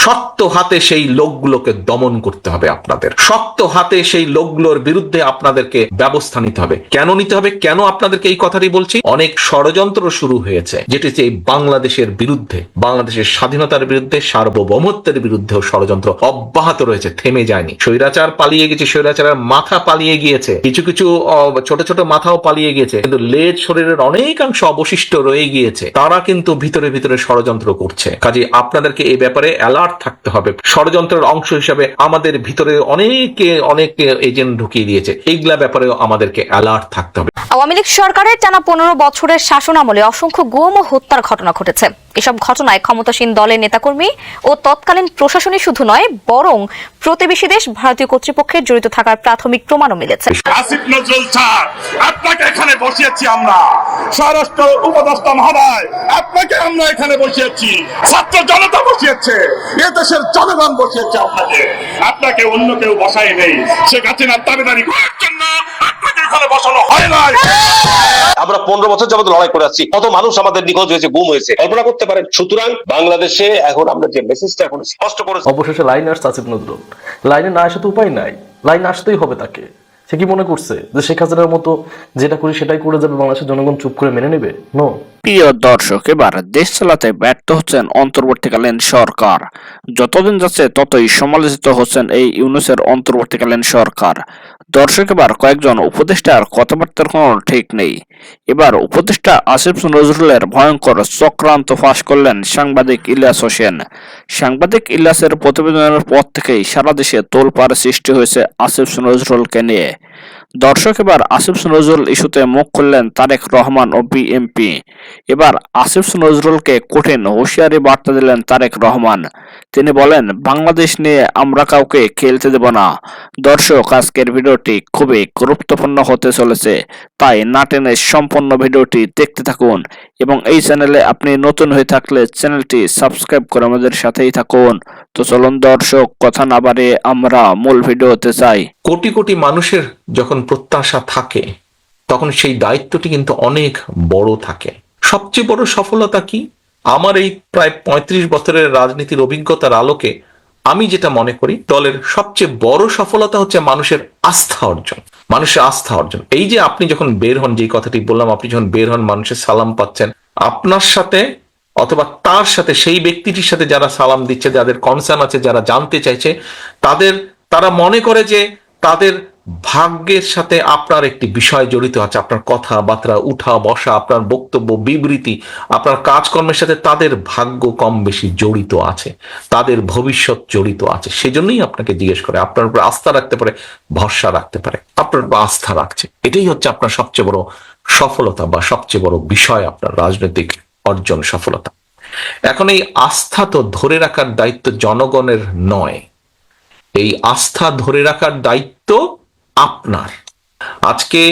শক্ত হাতে সেই লোকগুলোকে দমন করতে হবে, আপনাদের শক্ত হাতে সেই লোকগুলোর বিরুদ্ধে আপনাদেরকে ব্যবস্থা নিতে হবে। কেন নিতে হবে, কেন আপনাদেরকে এই কথাটি বলছি? অনেক ষড়যন্ত্র শুরু হয়েছে, যেটি হচ্ছে এই বাংলাদেশের বিরুদ্ধে, বাংলাদেশের স্বাধীনতার বিরুদ্ধে, সার্বভৌমত্বের বিরুদ্ধেও ষড়যন্ত্র অব্যাহত রয়েছে, থেমে যায়নি। স্বৈরাচার পালিয়ে গেছে, স্বৈরাচারের মাথা পালিয়ে গিয়েছে, কিছু কিছু ছোট ছোট মাথাও পালিয়ে গিয়েছে, কিন্তু লেজ শরীরের অনেকাংশ অবশিষ্ট রয়ে গিয়েছে। তারা কিন্তু ভিতরে ভিতরে ষড়যন্ত্র করছে। কাজে আপনাদেরকে এই ব্যাপারে অ্যালার্ট থাকতে হবে। ষড়যন্ত্রের অংশ হিসাবে আমাদের ভিতরে অনেক এজেন্ট ঢুকিয়ে দিয়েছে, এইগুলা ব্যাপারেও আমাদেরকে অ্যালার্ট থাকতে হবে। আওয়ামী লীগ সরকারের টানা 15 বছরের শাসনামলে অসংখ্য গুম ও হত্যার ঘটনা ঘটেছে। এসব ঘটনায় ক্ষমতাসীন দলের নেতাকর্মী ও তৎকালীন প্রশাসনই শুধু নয়, বরং প্রতিবেশী দেশ ভারতীয় কর্তৃপক্ষের জড়িত থাকার প্রাথমিক প্রমাণও মিলেছে। আসিফ নজরুল স্যার, আপনাকে এখানে বসিয়েছি আমরা, স্বরাষ্ট্র উপদেষ্টা মহোদয়, আপনাকে আমরা এখানে বসিয়েছি, ছাত্র জনতা বসিয়েছে, এ দেশের জনগণ বসিয়েছে আপনাকে। আপনাকে অন্য কেউ বসাই নেই। শেখ হাসিনার দাবিদারি করার জন্য আপনাকে এখানে বসানো হয় নাই। আমরা 15 বছর যাবত লড়াই করে আসছি, কত মানুষ আমাদের নিখোঁজ হয়েছে, গুম হয়েছে, কল্পনা করতে পারেন। সুতরাং বাংলাদেশে এখন আমরা যে মেসেজটা এখন স্পষ্ট করেছি, অবশেষে লাইনে আসছে আসিফ নজরুল। লাইনে না আসে তো উপায় নাই, লাইনে আসতেই হবে তাকে। সে কি মনে করছে যে শেখ হাসিনার মতো যেটা করি সেটাই করে যাবে, বাংলাদেশের জনগণ চুপ করে মেনে নেবে? নো। প্রিয় দর্শক, এবার দেশ চালাতে ব্যর্থ হচ্ছেন অন্তর্বর্তীকালীন সরকার। যতদিন যাচ্ছে ততই সমালোচিত হচ্ছেন এই ইউনূসের অন্তর্বর্তীকালীন সরকার। দর্শক, এবার কয়েকজন উপদেষ্টার কথাবার্তার কোনো ঠিক নেই। এবার উপদেষ্টা আসিফ নজরুলের ভয়ঙ্কর চক্রান্ত ফাঁস করলেন সাংবাদিক ইলিয়াস হোসেন। সাংবাদিক ইলিয়াসের প্রতিবেদনের পর থেকেই সারা দেশে তোলপাড় সৃষ্টি হয়েছে আসিফ নজরুলকে নিয়ে। দর্শক, এবার আসিফ নজরুল ইস্যুতে মুখ খুললেন তারেক রহমান ও বিএনপি। এবার আসিফ নজরুলকে কঠিন হুঁশিয়ারি বার্তা দিলেন তারেক রহমান। তিনি বলেন, বাংলাদেশ নিয়ে আমরা কাউকে খেলতে দেব না। দর্শক, আজকের ভিডিওটি খুবই গুরুত্বপূর্ণ হতে চলেছে, তাই না টেনে সম্পূর্ণ ভিডিওটি দেখতে থাকুন এবং এই চ্যানেলে আপনি নতুন হয়ে থাকলে চ্যানেলটি সাবস্ক্রাইব করে আমাদের সাথেই থাকুন। তো চলুন দর্শক, কথা না বাড়িয়ে আমরা মূল ভিডিওতে যাই। কোটি কোটি মানুষের যখন প্রত্যাশা থাকে, তখন সেই দায়িত্বটি কিন্তু অনেক বড় থাকে। সবচেয়ে বড় সফলতা কি? আমার এই প্রায় 35 বছরের রাজনীতির অভিজ্ঞতার আলোকে আমি যেটা মনে করি, দলের সবচেয়ে বড় সফলতা হচ্ছে মানুষের আস্থা অর্জন। মানুষের আস্থা অর্জন। এই যে আপনি যখন বের হন, যে কথাটি বললাম, আপনি যখন বের হন, মানুষের সালাম পাচ্ছেন, আপনার সাথে অথবা তার সাথে, সেই ব্যক্তিটির সাথে যারা সালাম দিচ্ছে, যাদের কনসার্ন আছে, যারা জানতে চাইছে, তারা মনে করে যে তাদের ভাগ্যের সাথে আপনার একটি বিষয় জড়িত আছে। আপনার কথাবার্তা, উঠা বসা, আপনার বক্তব্য, বিবৃতি, আপনার কাজকর্মের সাথে তাদের ভাগ্য কম বেশি জড়িত আছে, তাদের ভবিষ্যৎ জড়িত আছে। সেজন্যই আপনাকে জিজ্ঞেস করে, আপনার উপর আস্থা রাখতে পারে, ভরসা রাখতে পারে, আপনার উপর আস্থা রাখছে। এটাই হচ্ছে আপনার সবচেয়ে বড় সফলতা বা সবচেয়ে বড় বিষয়, আপনার রাজনৈতিক অর্জন সফলতা। এখন এই আস্থা তো ধরে রাখার দায়িত্ব জনগণের নয়, এই আস্থা ধরে রাখার দায়িত্ব আপনার। আজকে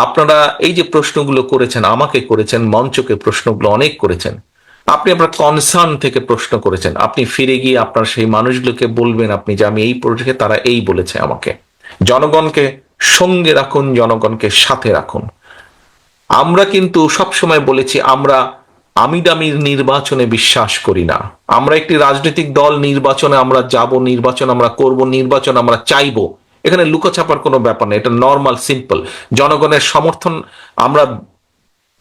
আপনারা এই যে প্রশ্নগুলো করেছেন, আমাকে করেছেন, মঞ্চকে প্রশ্নগুলো অনেক করেছেন, আপনি আপনার কনসার্ন থেকে প্রশ্ন করেছেন। আপনি ফিরে গিয়ে আপনার সেই মানুষগুলোকে বলবেন আপনি যে আমি এই প্রশ্নে, তারা এই বলেছে আমাকে। জনগণকে সঙ্গে রাখুন, জনগণকে সাথে রাখুন। আমরা কিন্তু সবসময় বলেছি, আমরা আমির নির্বাচনে বিশ্বাস করি না। আমরা একটি রাজনৈতিক দল, নির্বাচনে আমরা যাব, নির্বাচন আমরা করব, নির্বাচন আমরা চাইবো। এখানে লুকোছাপার কোনো ব্যাপার নেই, এটা নর্মাল, সিম্পল। জনগণের সমর্থন আমরা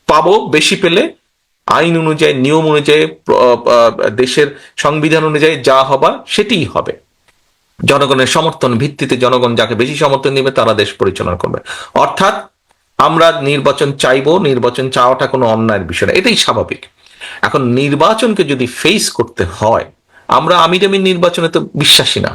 পাবো, বেশি পেলে আইন অনুযায়ী, নিয়ম অনুযায়ী, দেশের সংবিধান অনুযায়ী যা হবার সেটিই হবে। জনগণের সমর্থন ভিত্তিতে জনগণ যাকে বেশি সমর্থন দিবে তারা দেশ পরিচালনা করবে। অর্থাৎ আমরা নির্বাচন চাইবো, নির্বাচন চাওয়াটা কোনো অন্যায়ের বিষয় না, এটাই স্বাভাবিক। এখন নির্বাচনকে যদি ফেস করতে হয়, আমরা আমির নির্বাচনে তো বিশ্বাসী না,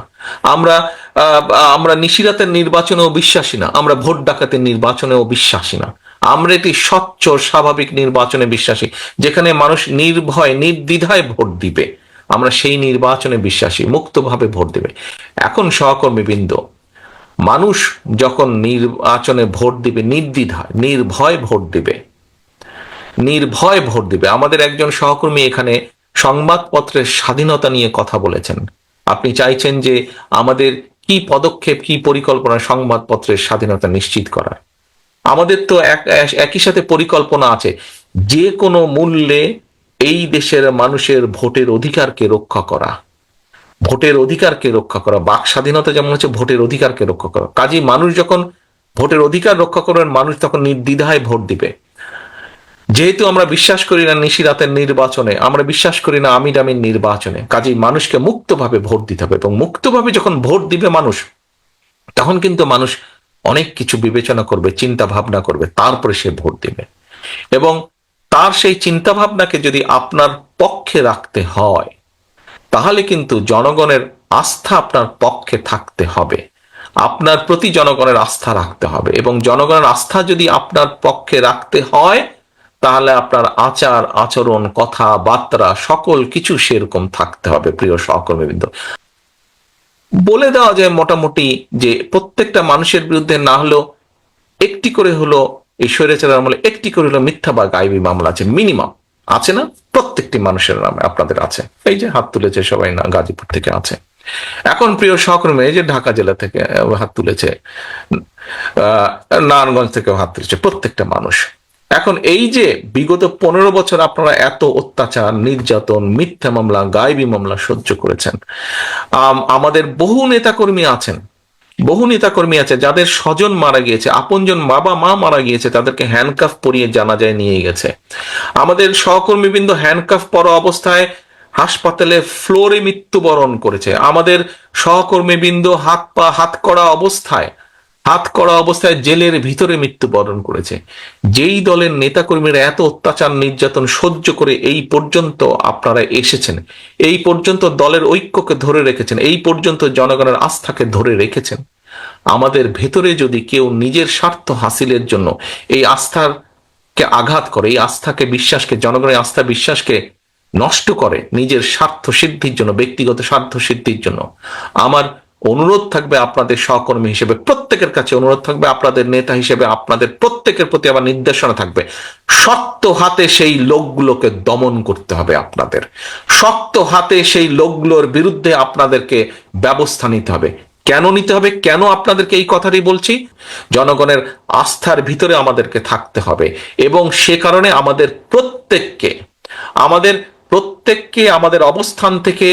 আমরা নিশিরাতের নির্বাচনেও বিশ্বাসী না, আমরা ভোট ডাকাতের নির্বাচনেও বিশ্বাসী না। আমরা একটি স্বচ্ছ স্বাভাবিক নির্বাচনে বিশ্বাসী, যেখানে মানুষ নির্ভয় নির্দ্বিধায় ভোট দিবে। আমরা সেই নির্বাচনে বিশ্বাসী, মুক্তভাবে ভোট দিবে। এখন সহকর্মীবৃন্দ, মানুষ যখন নির্বাচনে ভোট দিবে, নির্দ্বিধায় নির্ভয় ভোট দিবে, নির্ভয় ভোট দিবে। আমাদের একজন সহকর্মী এখানে সংবাদপত্রের স্বাধীনতা নিয়ে কথা বলেছেন। আপনি চাইছেন যে আমাদের কি পদক্ষেপ, কি পরিকল্পনা সংবাদপত্রের স্বাধীনতা নিশ্চিত করার। আমাদের তো একই সাথে পরিকল্পনা আছে যে কোনো মূল্যে এই দেশের মানুষের ভোটের অধিকারকে রক্ষা করা। ভোটের অধিকারকে রক্ষা করা, বাক স্বাধীনতা যেমন হচ্ছে ভোটের অধিকারকে রক্ষা করা। কাজেই মানুষ যখন ভোটের অধিকার রক্ষা করবেন, মানুষ তখন নির্দ্বিধায় ভোট দিবে। যেহেতু আমরা বিশ্বাস করি না নিশিরাতের নির্বাচনে, আমরা বিশ্বাস করি না আমির আমির নির্বাচনে, কাজেই মানুষকে মুক্তভাবে ভোট দিতে হবে। এবং মুক্তভাবে যখন ভোট দিবে মানুষ, তখন কিন্তু মানুষ অনেক কিছু বিবেচনা করবে, চিন্তা ভাবনা করবে, তারপরে সে ভোট দিবে। এবং তার সেই চিন্তা ভাবনাকে যদি আপনার পক্ষে রাখতে হয়, তাহলে কিন্তু জনগণের আস্থা আপনার পক্ষে থাকতে হবে, আপনার প্রতি জনগণের আস্থা রাখতে হবে। এবং জনগণের আস্থা যদি আপনার পক্ষে রাখতে হয়, তাহলে আপনার আচার আচরণ, কথাবার্তা সকল কিছু সেরকম থাকতে হবে। প্রিয় সহকর্মীবৃন্দ, বলে দেওয়া যায় মোটামুটি যে প্রত্যেকটা মানুষের বিরুদ্ধে না হলেও একটি করে হলো, এই স্বৈরাচারের আমলে একটি করে হলো মিথ্যা বা গায়েবী মামলা আছে, মিনিমাম আছে না? প্রত্যেকটি মানুষের নামে আপনাদের আছে। এই যে হাত তুলেছে সবাই, না গাজীপুর থেকে আছে। এখন প্রিয় সহকর্মী, এই যে ঢাকা জেলা থেকে হাত তুলেছে, নারায়ণগঞ্জ থেকে হাত তুলেছে, প্রত্যেকটা মানুষ। এখন এই যে বিগত 15 বছর আপনারা এত অত্যাচার, নির্যাতন, মিথ্যা মামলা, গায়েবী মামলা সহ্য করেছেন, আমাদের বহু নেতাকর্মী আছেন, বহু নেতাকর্মী আছে যাদের স্বজন মারা গিয়েছে, আপনজন বাবা মা মারা গিয়েছে, তাদেরকে হ্যান্ডকাফ পরিয়ে জানাজায় নিয়ে গেছে। আমাদের সহকর্মীবৃন্দ হ্যান্ডকাফ পরা অবস্থায় হাসপাতালে ফ্লোরে মৃত্যুবরণ করেছে। আমাদের সহকর্মীবৃন্দ হাত করা অবস্থায় জেলের ভিতরে মৃত্যুবরণ করেছে। যেই দলের নেতাকর্মীরা এত অত্যাচার নির্যাতন সহ্য করে এই পর্যন্ত আপনারা এসেছেন, এই পর্যন্ত দলের ঐক্যকে ধরে রেখেছেন, এই পর্যন্ত জনগণের আস্থাকে ধরে রেখেছেন, আমাদের ভেতরে যদি কেউ নিজের স্বার্থ হাসিলের জন্য এই আস্থাকে আঘাত করে, এই আস্থাকে, বিশ্বাসকে, জনগণের আস্থা বিশ্বাসকে নষ্ট করে নিজের স্বার্থ সিদ্ধির জন্য, ব্যক্তিগত স্বার্থ সিদ্ধির জন্য, আমার অনুরোধ থাকবে আপনাদের সহকর্মী হিসেবে, প্রত্যেকের কাছে অনুরোধ থাকবে, আপনাদের নেতা হিসেবে আপনাদের প্রত্যেকের প্রতি আমার নির্দেশনা থাকবে, শক্ত হাতে সেই লোকগুলোকে দমন করতে হবে। আপনাদের শক্ত হাতে সেই লোকগুলোর বিরুদ্ধে আপনাদেরকে ব্যবস্থা নিতে হবে। কেন নিতে হবে? কেন আপনাদেরকে এই কথাটি বলছি? জনগণের আস্থার ভিতরে আমাদেরকে থাকতে হবে, এবং সে কারণে আমাদের প্রত্যেককে আমাদের অবস্থান থেকে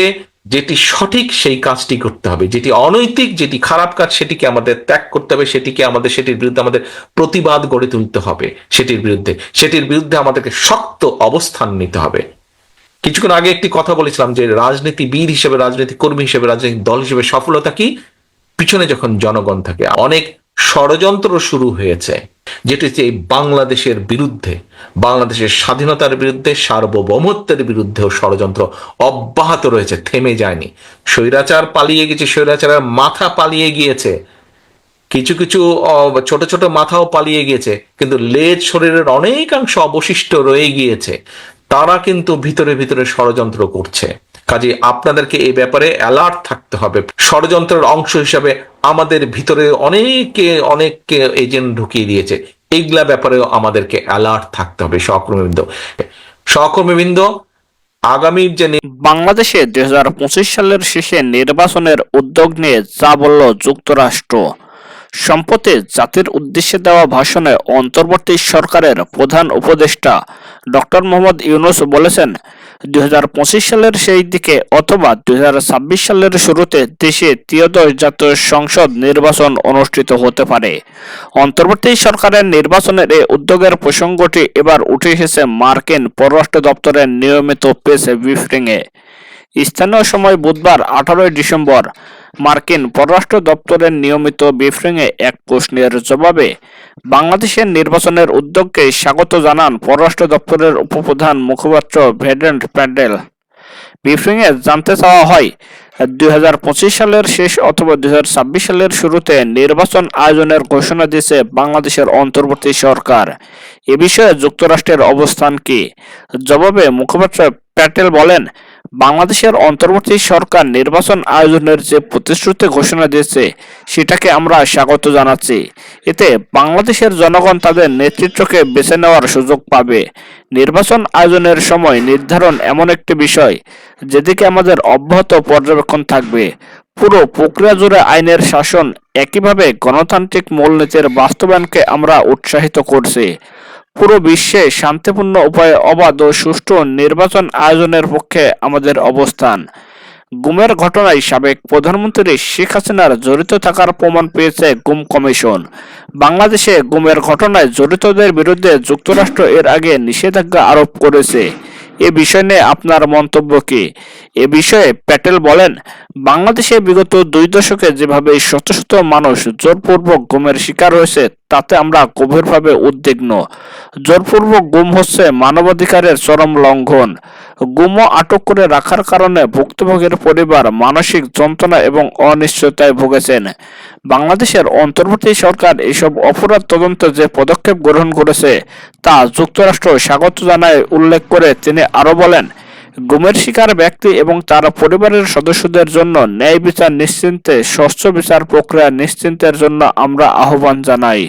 যেটি সঠিক সেই কাজটি করতে হবে, যেটি অনৈতিক, যেটি খারাপ কাজ, সেটিকে আমাদের ত্যাগ করতে হবে, সেটির বিরুদ্ধে আমাদের প্রতিবাদ গড়ে তুলতে হবে, সেটির বিরুদ্ধে আমাদেরকে শক্ত অবস্থান নিতে হবে। কিছুক্ষণ আগে একটি কথা বলেছিলাম যে রাজনীতিবিদ হিসেবে, রাজনীতি কর্মী হিসেবে, রাজনৈতিক দল হিসেবে সফলতা কি? পিছনে যখন জনগণ থাকে। অনেক ষড়যন্ত্র শুরু হয়েছে, যেটি হচ্ছে এই বাংলাদেশের বিরুদ্ধে, বাংলাদেশের স্বাধীনতার বিরুদ্ধে, সার্বভৌমত্বের বিরুদ্ধেও ষড়যন্ত্র অব্যাহত রয়েছে, থেমে যায়নি। স্বৈরাচার পালিয়ে গেছে, স্বৈরাচারের মাথা পালিয়ে গিয়েছে, কিছু কিছু ছোট ছোট মাথাও পালিয়ে গিয়েছে, কিন্তু লেজ শরীরের অনেকাংশ অবশিষ্ট রয়ে গিয়েছে। তারা কিন্তু ভিতরে ভিতরে ষড়যন্ত্র করছে। কাজে আপনাদেরকে এই ব্যাপারে অ্যালার্ট থাকতে হবে। ষড়যন্ত্রের অংশ হিসাবে আমাদের ভিতরে অনেককে এজেন্ট ঢুকিয়ে দিয়েছে, এইগুলা ব্যাপারেও আমাদেরকে অ্যালার্ট থাকতে হবে। সহকর্মীবৃন্দ, আগামী যে বাংলাদেশে 2025 সালের শেষে নির্বাচনের উদ্যোগ নিয়ে যা বলল যুক্তরাষ্ট্র। সম্প্রতি জাতির উদ্দেশ্যে দেওয়া ভাষণে অন্তর্বর্তী সরকারের প্রধান উপদেষ্টা ডক্টর মোহাম্মদ ইউনূস বলেছেন, 2025 সালের শেষ দিকে অথবা 2026 সালের শুরুতে দেশে ত্রয়োদশ জাতীয় সংসদ নির্বাচন অনুষ্ঠিত হতে পারে। অন্তর্বর্তী সরকারের নির্বাচনের এই উদ্যোগের প্রসঙ্গটি এবার উঠে এসেছে মার্কিন পররাষ্ট্র দপ্তরের নিয়মিত প্রেস ব্রিফিংয়ে। স্থানীয় সময় বুধবার 18 ডিসেম্বর মার্কিন পররাষ্ট্র দপ্তরের নিয়মিত ব্রিফিংয়ে এক প্রশ্নের জবাবে বাংলাদেশের নির্বাচনের উদ্যোগকে স্বাগত জানান পররাষ্ট্র দপ্তরের উপপ্রধান মুখপাত্র ভেডেন্ট প্যাটেল। ব্রিফিংয়ে জানতে চাওয়া হয়, 2025 সালের শেষ অথবা 2026 সালের শুরুতে নির্বাচন আয়োজনের ঘোষণা দিয়েছে বাংলাদেশের অন্তর্বর্তী সরকার। এ বিষয়ে যুক্তরাষ্ট্রের অবস্থান কি? জবাবে মুখপাত্র প্যাটেল বলেন, বাংলাদেশের অন্তর্বর্তী সরকার নির্বাচন আয়োজনের যে প্রতিশ্রুতি ঘোষণা দিয়েছে সেটাকে আমরা স্বাগত জানাচ্ছি। এতে বাংলাদেশের জনগণ তাদের নেতৃত্বকে বেছে নেওয়ার সুযোগ পাবে। নির্বাচন আয়োজনের সময় নির্ধারণ এমন একটি বিষয় যেদিকে আমাদের অব্যাহত পর্যবেক্ষণ থাকবে। পুরো প্রক্রিয়া জুড়ে আইনের শাসন, একইভাবে গণতান্ত্রিক মূলনীতির বাস্তবায়নকে আমরা উৎসাহিত করছি। পুরো বিশ্বে শান্তিপূর্ণ উপায়ে অবাধ ও সুষ্ঠু নির্বাচন আয়োজনের পক্ষে আমাদের অবস্থান। গুমের ঘটনায় সাবেক প্রধানমন্ত্রী শেখ হাসিনার জড়িত থাকার প্রমাণ পেয়েছে গুম কমিশন। বাংলাদেশে গুমের ঘটনায় জড়িতদের বিরুদ্ধে যুক্তরাষ্ট্র এর আগে নিষেধাজ্ঞা আরোপ করেছে। এ বিষয় নিয়ে আপনার মন্তব্য কি? এ বিষয়ে প্যাটেল বলেন, বাংলাদেশে বিগত 2 দশকে যেভাবে শত শত মানুষ জোরপূর্বক গুমের শিকার হয়েছে তাতে আমরা গভীরভাবে উদ্বিগ্ন। জোরপূর্বক গুম হচ্ছে মানবাধিকারের চরম লঙ্ঘন। গুমও আটক করে রাখার কারণে ভুক্তভোগীর পরিবার মানসিক যন্ত্রণা এবং অনিশ্চয়তায় ভুগেছেন। বাংলাদেশের অন্তর্বর্তী সরকার এসব অপরাধ তদন্তে যে পদক্ষেপ গ্রহণ করেছে তা যুক্তরাষ্ট্র স্বাগত জানায় উল্লেখ করে তিনি আরো বলেন, গুমের শিকার ব্যক্তি এবং তার পরিবারের সদস্যদের জন্য ন্যায় বিচার নিশ্চিন্তে স্বচ্ছ বিচার প্রক্রিয়া নিশ্চিন্তের জন্য আমরা আহ্বান জানাই।